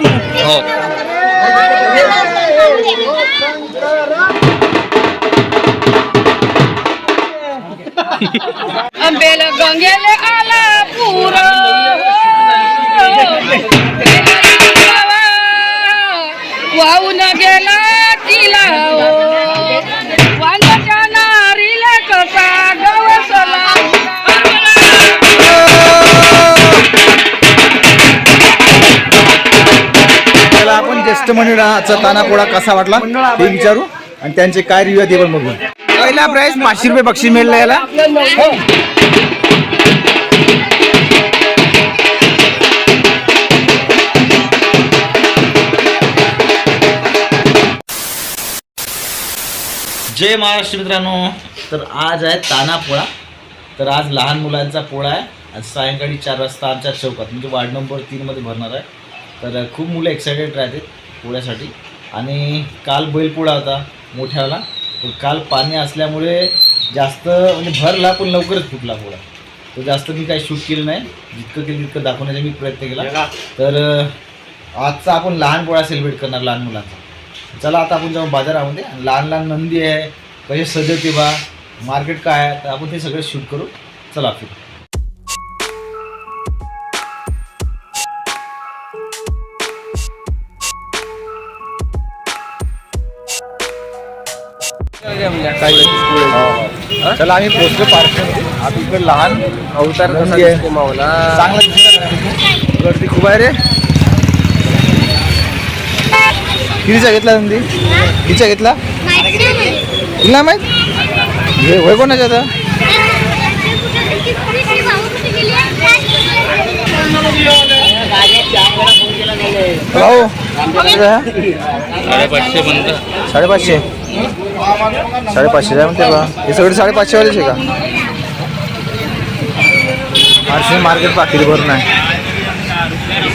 हो. आंबेला गंगेले आला पूर वाहून गेला किला वांग्याच्या नारीला कसा गवसला. त्याला आपण ज्येष्ठ मंडळाचा तानापोळा कसा वाटला ते विचारू आणि त्यांचे काय रिव्ह्यू ते पण बघू. पहिला प्राइस 500 रुपये बक्षीस मिळलं याला. जय महाराष्ट्र मित्रांनो. तर आज आहे ताना पोळा. तर आज लहान मुलांचा पोळा आहे. आज सायंकाळी 4 वाजता आमच्या चौकात म्हणजे वार्ड नंबर 3 मध्ये भरणार आहे. तर खूप मुलं एक्सायटेड राहतात पोळ्यासाठी. आणि काल बैलपोळा होता मोठ्यावाला. तर काल पाणी असल्यामुळे जास्त म्हणजे भरला पण लवकरच फुटला पोळा. तर जास्त मी काही शूट केलं नाही. जितकं केलं तितकं दाखवण्याचा मी प्रयत्न केला. तर आजचा आपण लहान पोळा सेलिब्रेट करणार लहान मुलांचा. चला आता आपण जाऊ बाजारामध्ये. लहान लहान नंदी आहे कसे सजवते बा मार्केट काय आहे तर आपण ते सगळं शूट करू. चला फिर. चला आम्ही पोचलो पार्कमध्ये. आता इकडे लहान अवतार नंदी आहे. चांगला दिसत गर्दी खूप आहे रे. कितीचा घेतला नंदी? कितीचा घेतला तुला माहित? हे वय कोणाच्या आता? भाऊ 550 550 आहे म्हणते बा. हे सगळे 550 वालेच आहे का? आरशी मार्केट पाकिट भरून आहे.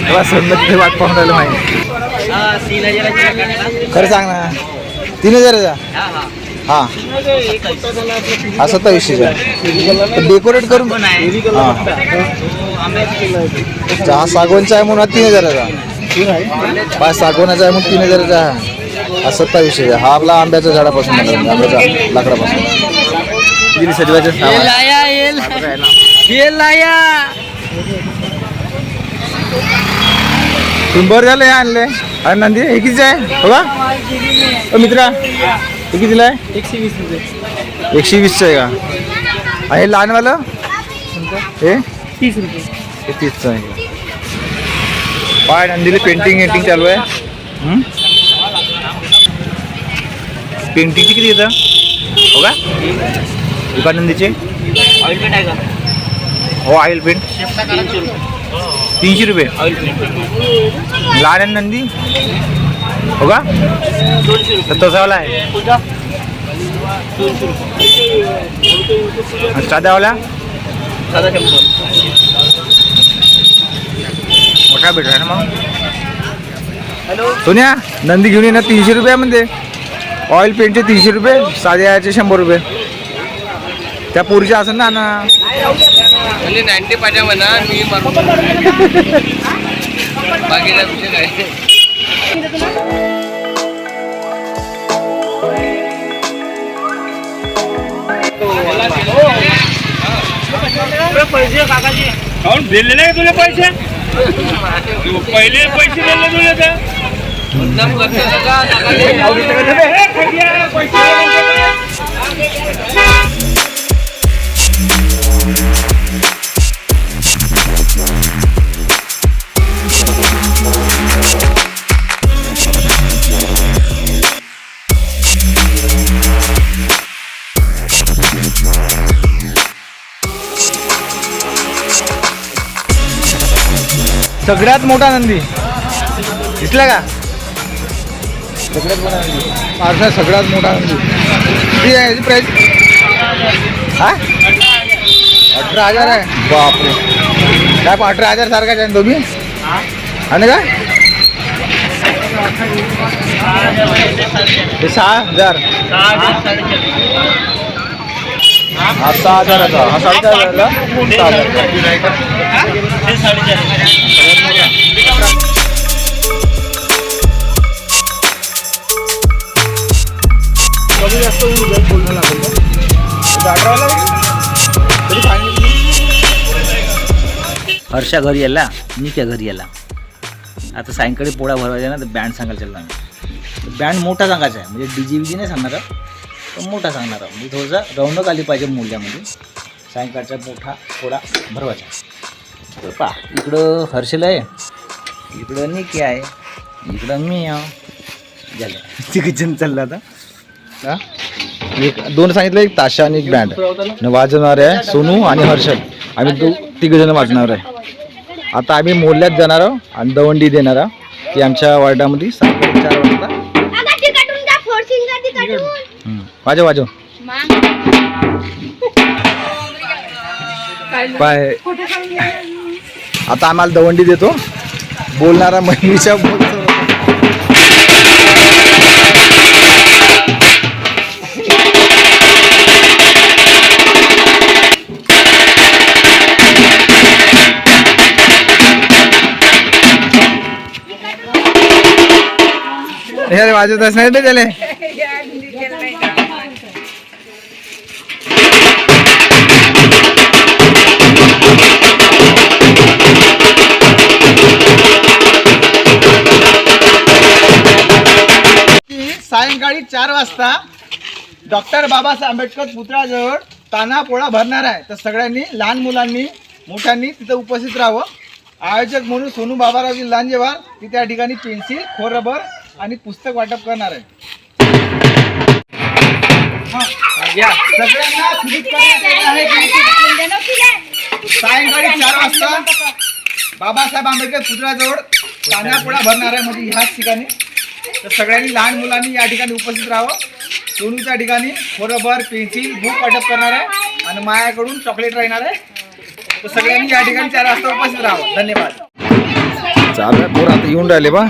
तेव्हा सन्मत वाट पाहून राहिलं माहिती. खरं सांग ना 3000चा. हां हा 2700चा डेकोरेट करून. हां हा सागवानचा आहे म्हणून 3000चा. 5 सागवानाचा आहे म्हणून 3000चा. हा 2700. हा आपला आंब्याच्या झाडापासून आंब्याच्या लाकडापासून. किती सजवायचं तुम्ही बरं झालं हे आणले. अरे नंदी हे कितीचं आहे बघा मित्रा? हे कितीला आहे? 120 रुपये. 120चं आहे का? आणि लहानवालं हे 30 रुपये. हे 30चं आहे. पाय नंदीला पेंटिंग चालू आहे. पेंटिंगची किती येतं हो का दुकान नंदीचे? ऑइल पेंट आहे का? हो ऑइल पेंट 300 रुपये. लहान नंदी हो का? तर तसावाला आहे. साध्यावाला साधा 100. मोठा भेट आहे ना मग. सोन्या नंदी घेऊन येणार 300 रुपयामध्ये. ऑइल पेंटचे 300 रुपये, साध्याचे 100 रुपये. त्या पोरीच्या असं ना 90 पाहिजे म्हणा. मी मारून बाकीचा विषय काय. पैसे काकाजी काऊन दिले नाही तुला पैसे? पहिले पैसे दिले तुला तर मुद्दाम करतो का? सगळ्यात मोठा नंदी दिसला का? सगळ्यात मोठा नंदी पार्सा. सगळ्यात मोठा नंदी. किती आहे याची प्राईस? हा 18,000 आहे. बापरे काय 18,000 सारखाच आहे दोन्ही आणि का? हे 6,000. हा 6,000चा. हा 4,500ला 6,000. हर्षा घरी याला, मी त्या घरी याला. आता सायंकाळी पोळा भरवायचा ना, तर बँड सांगायला चालला आम्ही. बँड मोठा सांगायचा आहे, म्हणजे डीजे नाही सांगणार, पण मोठा सांगणार, म्हणजे थोडंसं रौनक आली पाहिजे मूल्यामध्ये. सायंकाळचा मोठा पोळा भरवायचा. तर पहा, इकडं हर्षल आहे, इकडं निकी आहे, इकडं मी आहे. झालं तिघजण चाललं आता. हा? एक 2 सांगितलं, एक ताशा आणि एक बँड. वाजवणार आहे सोनू आणि हर्षल. आम्ही 3 जण वाजणार आहे. आता आम्ही मोहल्ल्यात जाणार आहोत आणि दवंडी देणार आहोत ती आमच्या वार्डामध्ये 4 वाजता. वाजव पाय. आता आम्हाला दवंडी देतो बोलणारा महिनीच्या बोलतो. हे वाजवत नाही त्याले. सायंकाळी 4 वाजता डॉक्टर बाबासाहेब आंबेडकर पुतळ्याजवळ ताना पोळा भरणार आहे. तर सगळ्यांनी, लहान मुलांनी मोठ्यांनी तिथं उपस्थित राहावं. आयोजक म्हणून सोनू बाबारावजी लांजेवार ती त्या ठिकाणी पेन्सिल, खोर रबर आणि पुस्तक वाटप करणार आहे. सगळ्यांना सूचित करण्यात आहे की सायंकाळी 4 वाजता बाबासाहेब आंबेडकर पुतळ्याजवळ ताना पोळा भरणार आहे, म्हणजे ह्याच ठिकाणी. तर सगळ्यांनी, लहान मुलांनी या ठिकाणी उपस्थित राहावं. सोनूच्या ठिकाणी खोरबर, पेन्सिल, बुक वाटप करणार आहे आणि माझ्याकडून चॉकलेट राहणार आहे. तर सगळ्यांनी या ठिकाणी 4 वाजता उपस्थित राहावं. धन्यवाद. चालू पोरं आता येऊन राहिले बा.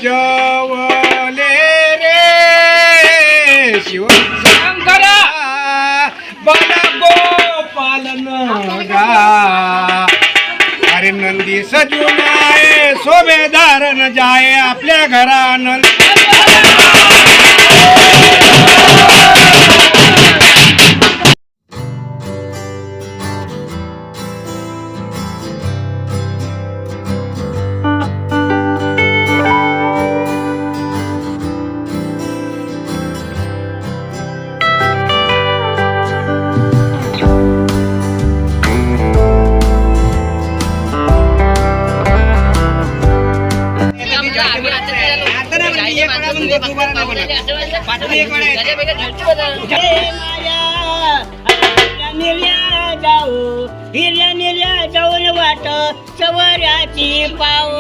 जेवले रे शिव शंकरा बाला गोपालन अरे नंदी सजून आहे शोभेदार न जाय आपल्या घरान. हिरल्या निर्या जाऊन वाट सवऱ्याची पाऊ.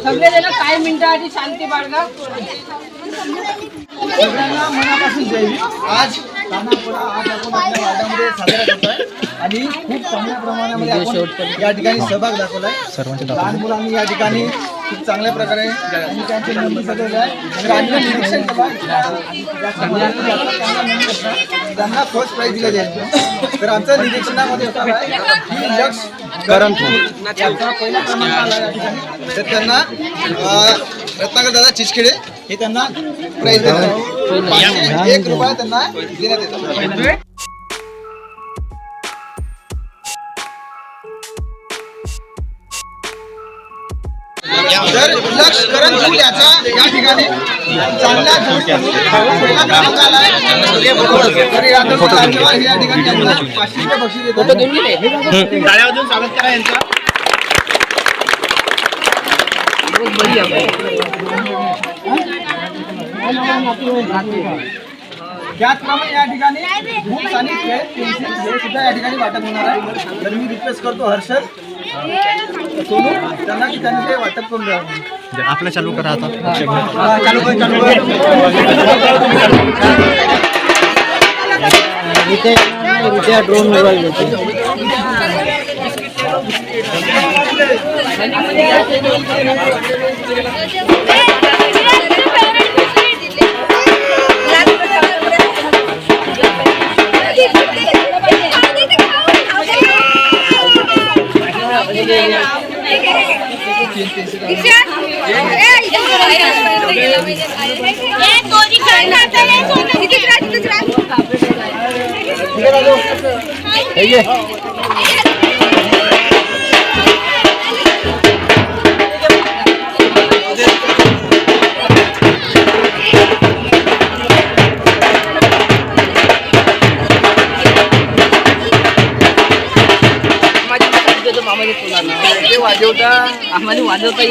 सगळे जण काही मिनिटासाठी शांती बाळगा. सगळ्यांना मनापासून जय. आज तानापुरा आज आपण आपल्या वाड्यामध्ये साजरा करतोय आणि खूप चांगल्या प्रमाणामध्ये आपण या ठिकाणी सहभाग दाखवलाय. लहान मुलांनी या ठिकाणी खूप चांगल्या प्रकारे आणि त्यांचे मुली सगळे आहे आणि निरीक्षण त्यांना फर्स्ट प्राईज दिलं जाईल. तर आमच्या निरीक्षणामध्ये होता की लक्ष यांचा पहिला क्रमांक आला या ठिकाणी. तर त्यांना रत्नाकर दादा चिचखेडे हे त्यांना प्राईज देतात. 1 रुपया त्यांना देण्यात येतात. तर लक्ष करण याचा या ठिकाणी चांगला पहिला क्रमांक आलाय. तर या ठिकाणी 500 रुपये बक्षीस देतात. टाळ्या वाजवून स्वागत करा यांचं. त्याचप्रमाणे या ठिकाणी बुक्स आणि पेन्सिल हे सुद्धा या ठिकाणी वाटप होणार आहे. तर मी रिक्वेस्ट करतो हर्षद सोनू त्यांना की त्यांनी ते वाटप करून द्यावं. आपलं चालू करा आता. चालू कर. इथे ड्रोन मोबाईल आम्हाला वाजवता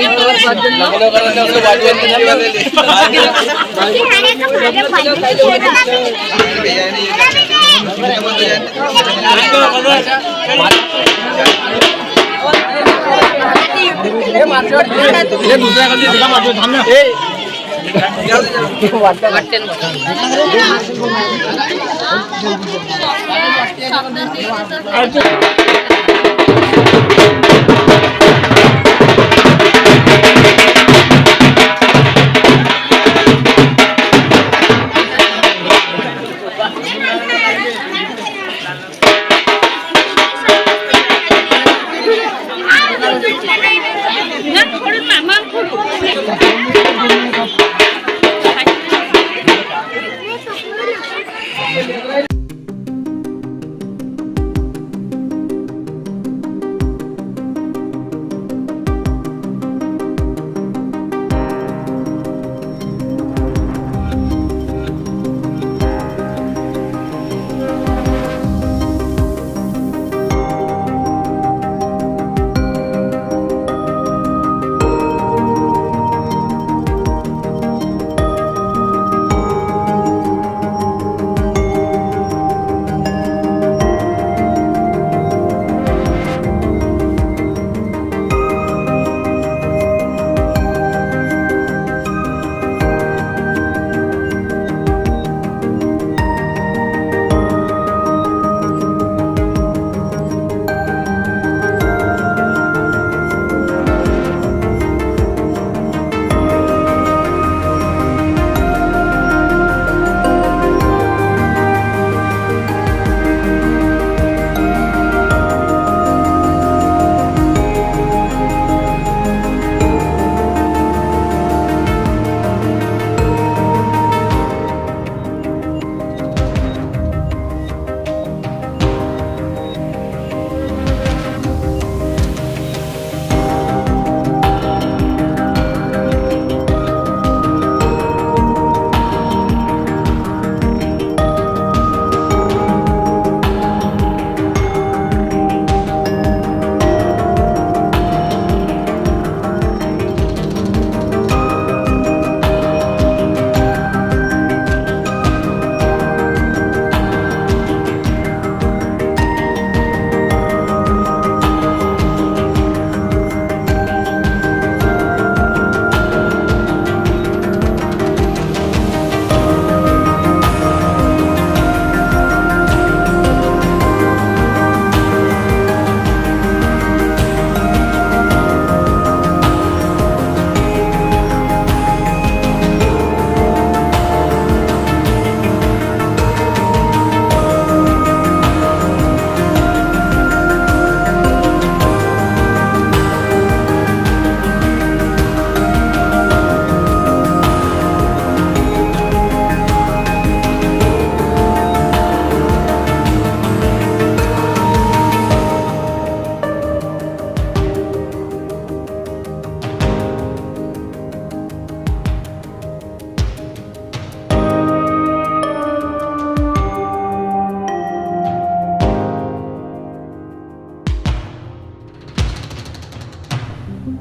मला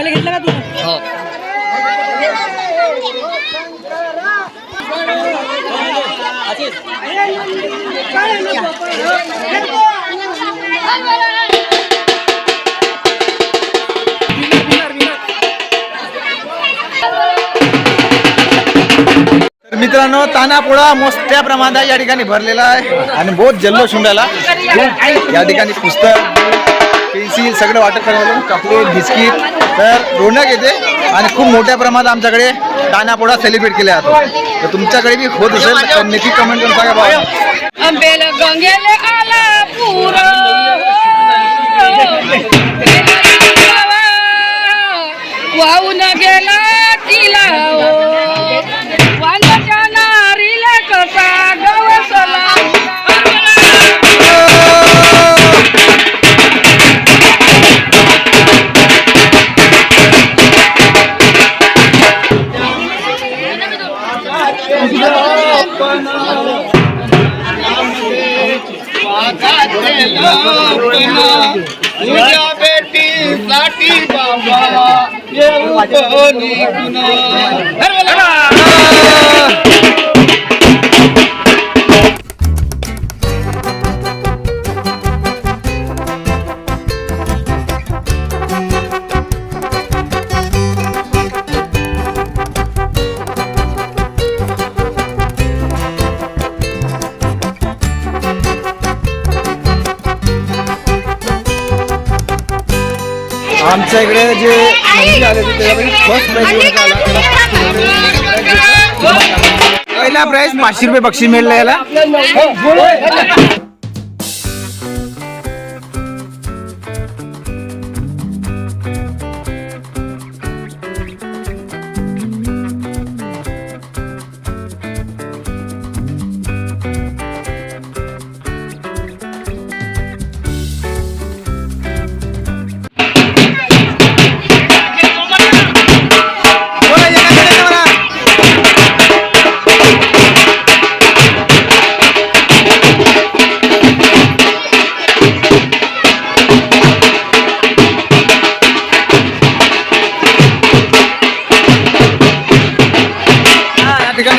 घेतलं का तू? हो. तर मित्रांनो तानापोळा मोठ्या प्रमाणात या ठिकाणी भरलेला आहे आणि बहुत जल्लोष उंडाला या ठिकाणी पुस्तक पेन्सिल सगळं वाटप करायला चॉकलेट बिस्किट तर रौनक येते आणि खूप मोठ्या प्रमाणात आमच्याकडे तानापोळा सेलिब्रेट केला जातो. तर तुमच्याकडे बी होत असेल तर नक्की कमेंट करून सांगा बाबा. आंबेला गंगेले आला पूर वाहून गेला किला वांगाच्या नारीला कसा गवसला. तुझ्या बेटीसाठी बाबा आमच्या इकडे जे मंदिर आले होते त्याच्यापैकी फर्स्ट प्राईज पहिला प्राईज 500 रुपये बक्षीस मिळलं याला.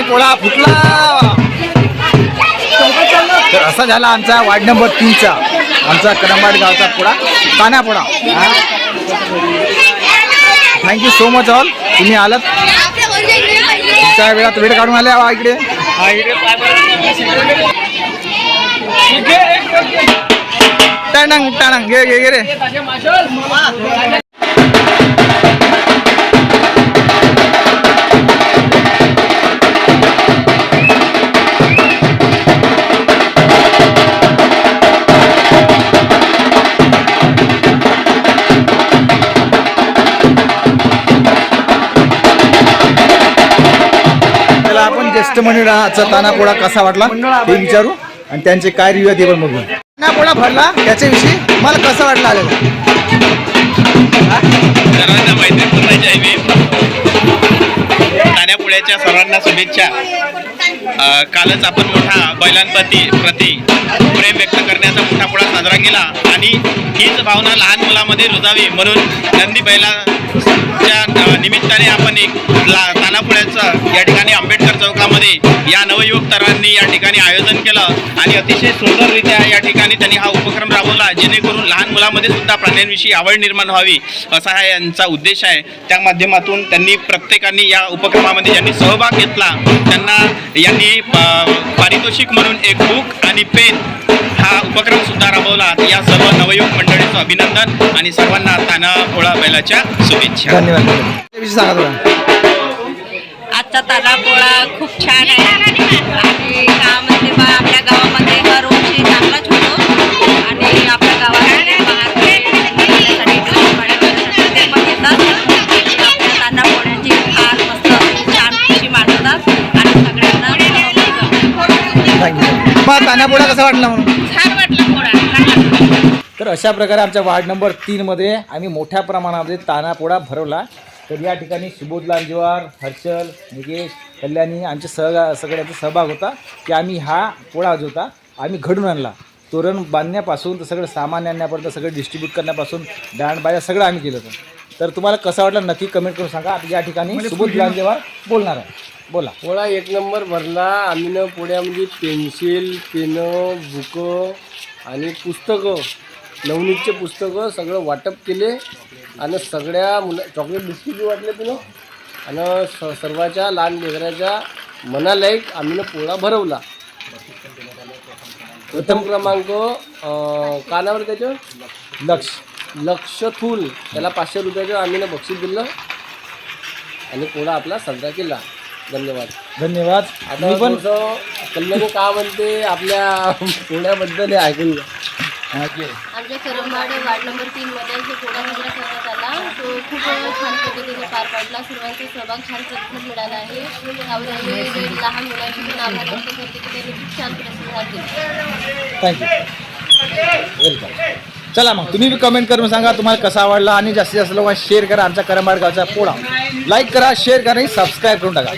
पोळा फुटला. तर असा झाला आमचा वार्ड नंबर 3चा आमचा करंबाड गावचा Pola Tanapola. Thank you so much all तुम्ही आलात तुमच्या वेळात वेळ काढून आले इकडे. टाणंग टाणंग घे घे घे रे. ज्येष्ठ मंडळाचा तानापोळा कसा वाटला ते विचारू आणि त्यांचे काय रिव्ह्यू ते पण बघू. तानापोळा भरला त्याच्याविषयी मला कसं वाटलं आलेलं सर्वांना मैत्रीपूर्ण तानापोळ्याच्या सर्वांना शुभेच्छा. कालच आपण मोठा बैलांप्रती प्रेम व्यक्त करण्याचा मोठा पोळा साजरा केला आणि हीच भावना लहान मुलामध्ये रुजावी म्हणून नंदी बैलाच्या निमित्ताने आपण एक तानापोळ्याचं या ठिकाणी आंबेडकर चौकामध्ये या नवयुवक तरुणांनी या ठिकाणी आयोजन केलं आणि अतिशय सुंदररित्या या ठिकाणी त्यांनी हा उपक्रम राबवला जेणेकरून लहान मुलामध्ये सुद्धा प्राण्यांविषयी आवड निर्माण व्हावी असा हा यांचा उद्देश आहे. त्या माध्यमातून त्यांनी प्रत्येकाने या उपक्रमामध्ये ज्यांनी सहभाग घेतला त्यांना यांनी पारितोषिक म्हणून एक बुक आणि पेन हा उपक्रम सुद्धा राबवला. या सर्व नवयुवक मंडळीचं अभिनंदन आणि सर्वांना तानापोळा बैलाच्या शुभेच्छा. धन्यवाद. सांगा तुला आजचा तानापोळा खूप छान आहे आणि गावामध्ये आपल्या गावामध्ये हर वर्षी चांगलाच होतो आणि आपल्या गावामध्ये आपल्या तानापोळ्याची फार मस्त छान खुशी मांडतात आणि सगळ्यांना मग तानापोळा कसा वाटला म्हणून छान वाटलं पोळा. तर अशा प्रकारे आमच्या वार्ड नंबर 3मध्ये आम्ही मोठ्या प्रमाणामध्ये तानापोळा भरवला. तर या ठिकाणी सुबोध लांजेवार, हर्षल, निकेश कल्याणी आमचे सगळ्यांचा सहभाग होता की आम्ही हा पोळा जो होता आम्ही घडून आणला. तोरण बांधण्यापासून तर सगळं सामान आणण्यापर्यंत सगळं डिस्ट्रीब्यूट करण्यापासून बँड सगळं आम्ही केलं होतं. तर तुम्हाला कसं वाटलं नक्की कमेंट करून सांगा. आता या ठिकाणी सुबोध लांजेवार बोलणार आहे. बोला. पोळा एक नंबर भरला. आम्ही न पोळ्यामध्ये पेन्सिल, पेनं, बुकं आणि पुस्तकं, नवनीतचे पुस्तकं सगळं वाटप केले आणि सगळ्या चॉकलेट बिस्किट बी वाटले तुला आणि सर्वाच्या लहान लेकराच्या मनालायक आम्ही न पोळा भरवला. प्रथम क्रमांक कानावर त्याचं लक्ष थूल त्याला 500 रुपयाचं आम्ही न बक्षीस दिलं आणि पोळा आपला साजरा केला. धन्यवाद. आता मी पण कल्याणी का म्हणते आपल्या पोळ्याबद्दल ऐकून घ्या. आमच्या करंबाड वार्ड नंबर 3 मध्ये जो पोळा साजरा करण्यात आला तो खूप छान पद्धतीने पार पडला. सर्वांचा सहभाग छान प्रतिसाद मिळाला आहे. त्यामुळे लहान मुलांची पण आभार व्यक्त करते की त्यांनी खूप छान प्रतिसाद दिला. थँक्यू. वेलकम. चला मग तुम्ही बी कमेंट करून सांगा तुम्हाला कसा आवडला आणि जास्तीत जास्त लोकांना शेअर करा. आमचा करंबाड गावचा पोळा लाईक करा, शेअर करा आणि सबस्क्राईब करून टाका.